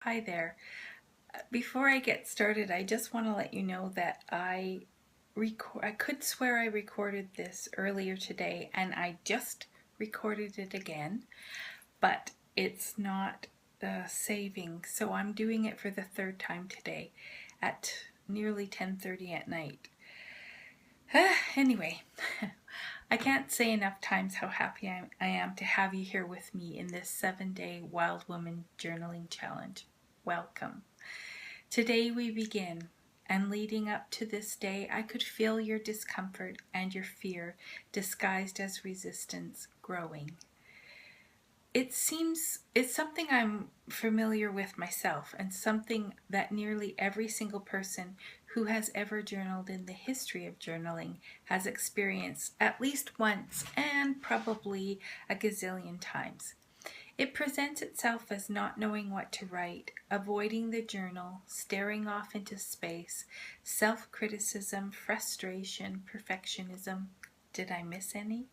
Hi there. Before I get started, I just want to let you know that I could swear I recorded this earlier today and I just recorded it again, but it's not saving. So I'm doing it for the third time today at nearly 10:30 at night. Anyway, I can't say enough times how happy I am to have you here with me in this 7-day Wild Woman Journaling Challenge. Welcome. Today we begin, and leading up to this day, I could feel your discomfort and your fear disguised as resistance growing. It's something I'm familiar with myself, and something that nearly every single person who has ever journaled in the history of journaling has experienced at least once and probably a gazillion times. It presents itself as not knowing what to write, avoiding the journal, staring off into space, self-criticism, frustration, perfectionism. Did I miss any?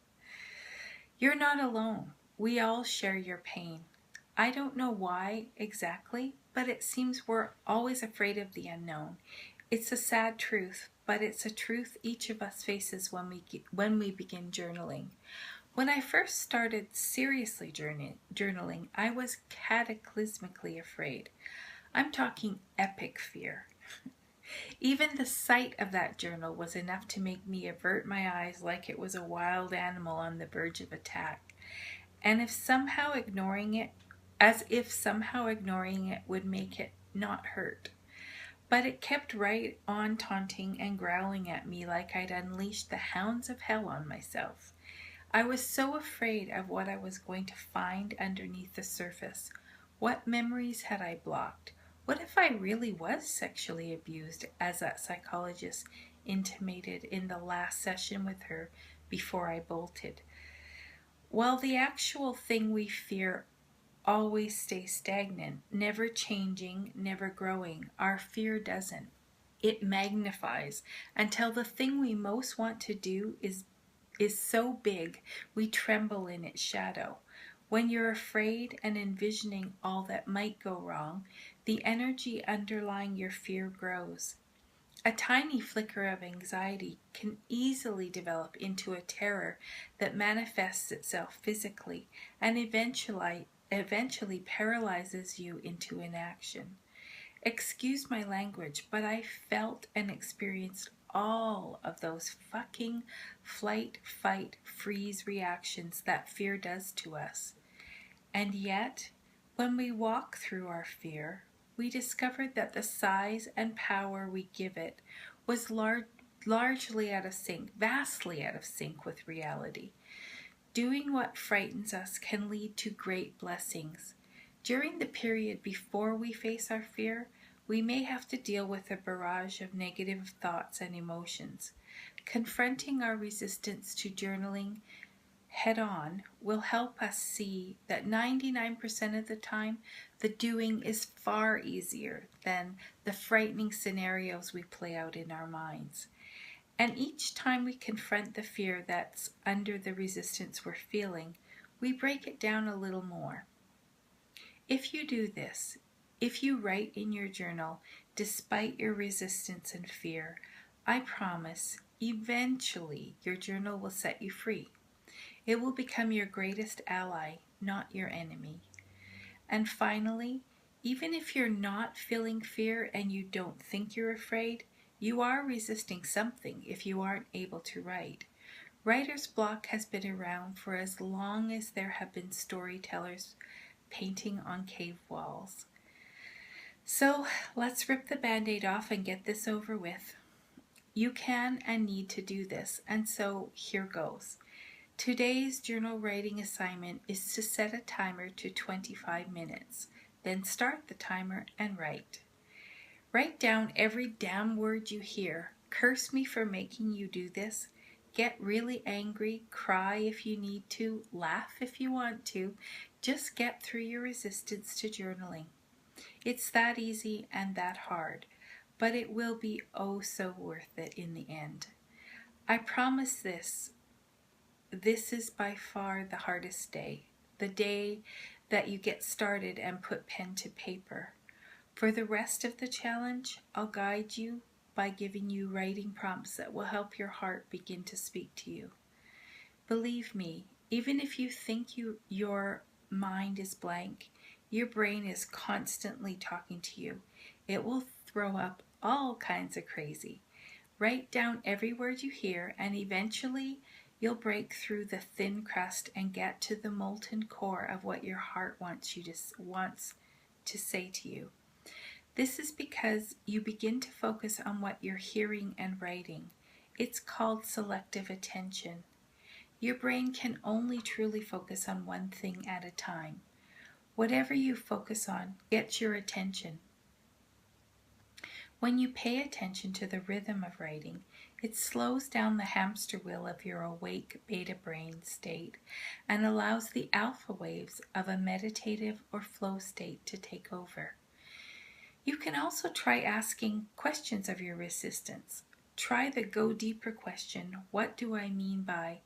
You're not alone. We all share your pain. I don't know why exactly, but it seems we're always afraid of the unknown. It's a sad truth, but it's a truth each of us faces when we begin journaling. When I first started seriously journaling, I was cataclysmically afraid. I'm talking epic fear. Even the sight of that journal was enough to make me avert my eyes like it was a wild animal on the verge of attack. And if somehow ignoring it, as if somehow ignoring it would make it not hurt. But it kept right on taunting and growling at me like I'd unleashed the hounds of hell on myself. I was so afraid of what I was going to find underneath the surface. What memories had I blocked? What if I really was sexually abused, as that psychologist intimated in the last session with her before I bolted? While the actual thing we fear always stays stagnant, never changing, never growing, our fear doesn't. It magnifies until the thing we most want to do is so big we tremble in its shadow. When you're afraid and envisioning all that might go wrong, the energy underlying your fear grows. A tiny flicker of anxiety can easily develop into a terror that manifests itself physically and eventually paralyzes you into inaction. Excuse my language, but I felt and experienced all of those fucking flight, fight, freeze reactions that fear does to us. And yet, when we walk through our fear, we discovered that the size and power we give it was largely out of sync, vastly out of sync with reality. Doing what frightens us can lead to great blessings. During the period before we face our fear, we may have to deal with a barrage of negative thoughts and emotions. Confronting our resistance to journaling head on will help us see that 99% of the time, the doing is far easier than the frightening scenarios we play out in our minds. And each time we confront the fear that's under the resistance we're feeling, we break it down a little more. If you do this, if you write in your journal despite your resistance and fear, I promise eventually your journal will set you free. It will become your greatest ally, not your enemy. And finally, even if you're not feeling fear and you don't think you're afraid, you are resisting something if you aren't able to write. Writer's block has been around for as long as there have been storytellers painting on cave walls. So let's rip the band-aid off and get this over with. You can and need to do this, and so here goes. Today's journal writing assignment is to set a timer to 25 minutes. Then start the timer and write. Write down every damn word you hear. Curse me for making you do this. Get really angry, cry if you need to, laugh if you want to. Just get through your resistance to journaling. It's that easy and that hard, but it will be oh so worth it in the end. I promise this is by far the hardest day, the day that you get started and put pen to paper. For the rest of the challenge, I'll guide you by giving you writing prompts that will help your heart begin to speak to you. Believe me, even if you think your mind is blank, your brain is constantly talking to you. It will throw up all kinds of crazy. Write down every word you hear, and eventually you'll break through the thin crust and get to the molten core of what your heart wants to say to you. This is because you begin to focus on what you're hearing and writing. It's called selective attention. Your brain can only truly focus on one thing at a time. Whatever you focus on gets your attention. When you pay attention to the rhythm of writing, it slows down the hamster wheel of your awake beta brain state and allows the alpha waves of a meditative or flow state to take over. You can also try asking questions of your resistance. Try the go deeper question, what do I mean by,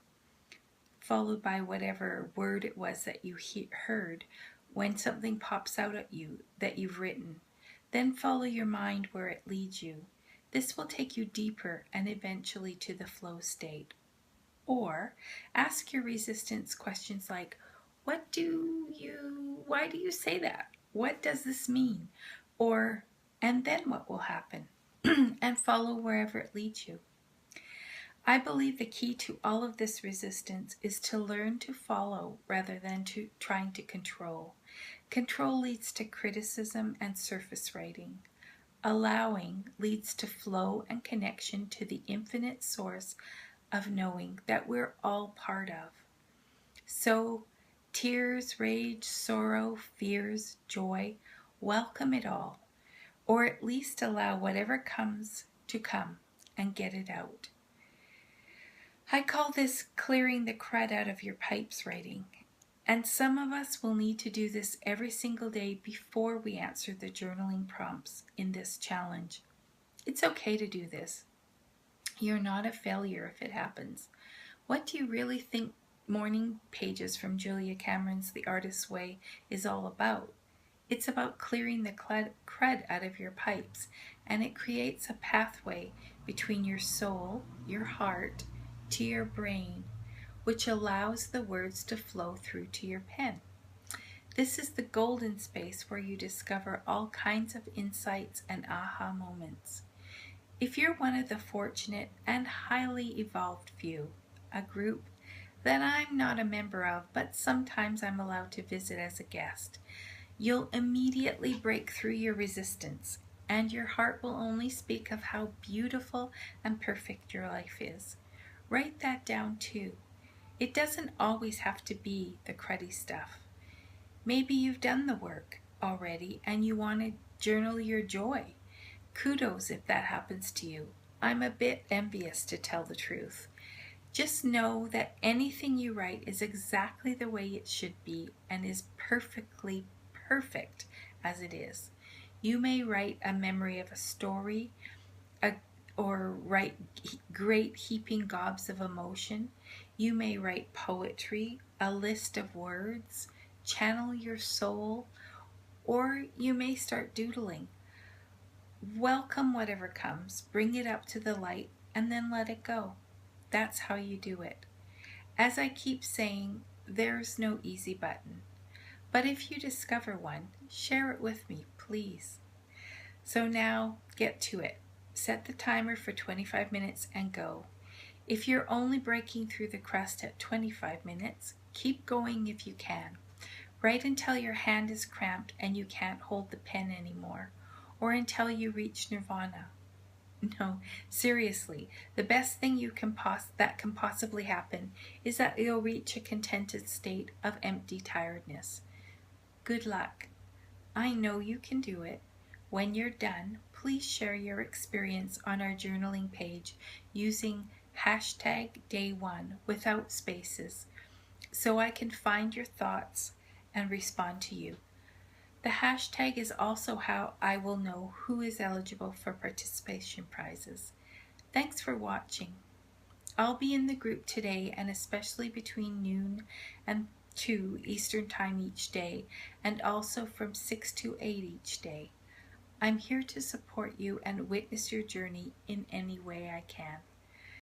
followed by whatever word it was that you heard when something pops out at you that you've written. Then follow your mind where it leads you. This will take you deeper and eventually to the flow state. Or ask your resistance questions like, why do you say that? What does this mean? Or, and then what will happen? And follow wherever it leads you. I believe the key to all of this resistance is to learn to follow rather than to trying to control. Control leads to criticism and surface writing. Allowing leads to flow and connection to the infinite source of knowing that we're all part of. So, tears, rage, sorrow, fears, joy, welcome it all, or at least allow whatever comes to come and get it out. I call this clearing the crud out of your pipes writing, and some of us will need to do this every single day before we answer the journaling prompts in this challenge. It's okay to do this. You're not a failure if it happens. What do you really think Morning Pages from Julia Cameron's The Artist's Way is all about? It's about clearing the crud out of your pipes, and it creates a pathway between your soul, your heart, to your brain, which allows the words to flow through to your pen. This is the golden space where you discover all kinds of insights and aha moments. If you're one of the fortunate and highly evolved few, a group that I'm not a member of, but sometimes I'm allowed to visit as a guest, you'll immediately break through your resistance, and your heart will only speak of how beautiful and perfect your life is. Write that down too. It doesn't always have to be the cruddy stuff. Maybe you've done the work already and you want to journal your joy. Kudos if that happens to you. I'm a bit envious, to tell the truth. Just know that anything you write is exactly the way it should be and is perfectly perfect as it is. You may write a memory of a story, or write great heaping gobs of emotion. You may write poetry, a list of words, channel your soul, or you may start doodling. Welcome whatever comes, bring it up to the light, and then let it go. That's how you do it. As I keep saying, there's no easy button. But if you discover one, share it with me, please. So now, get to it. Set the timer for 25 minutes and go. If you're only breaking through the crust at 25 minutes, keep going if you can. Write until your hand is cramped and you can't hold the pen anymore, or until you reach nirvana. No, seriously, the best thing that can possibly happen is that you'll reach a contented state of empty tiredness. Good luck. I know you can do it. When you're done, please share your experience on our journaling page using #day1 without spaces, so I can find your thoughts and respond to you. The hashtag is also how I will know who is eligible for participation prizes. Thanks for watching. I'll be in the group today and especially between noon and 2 Eastern Time each day, and also from 6 to 8 each day. I'm here to support you and witness your journey in any way I can.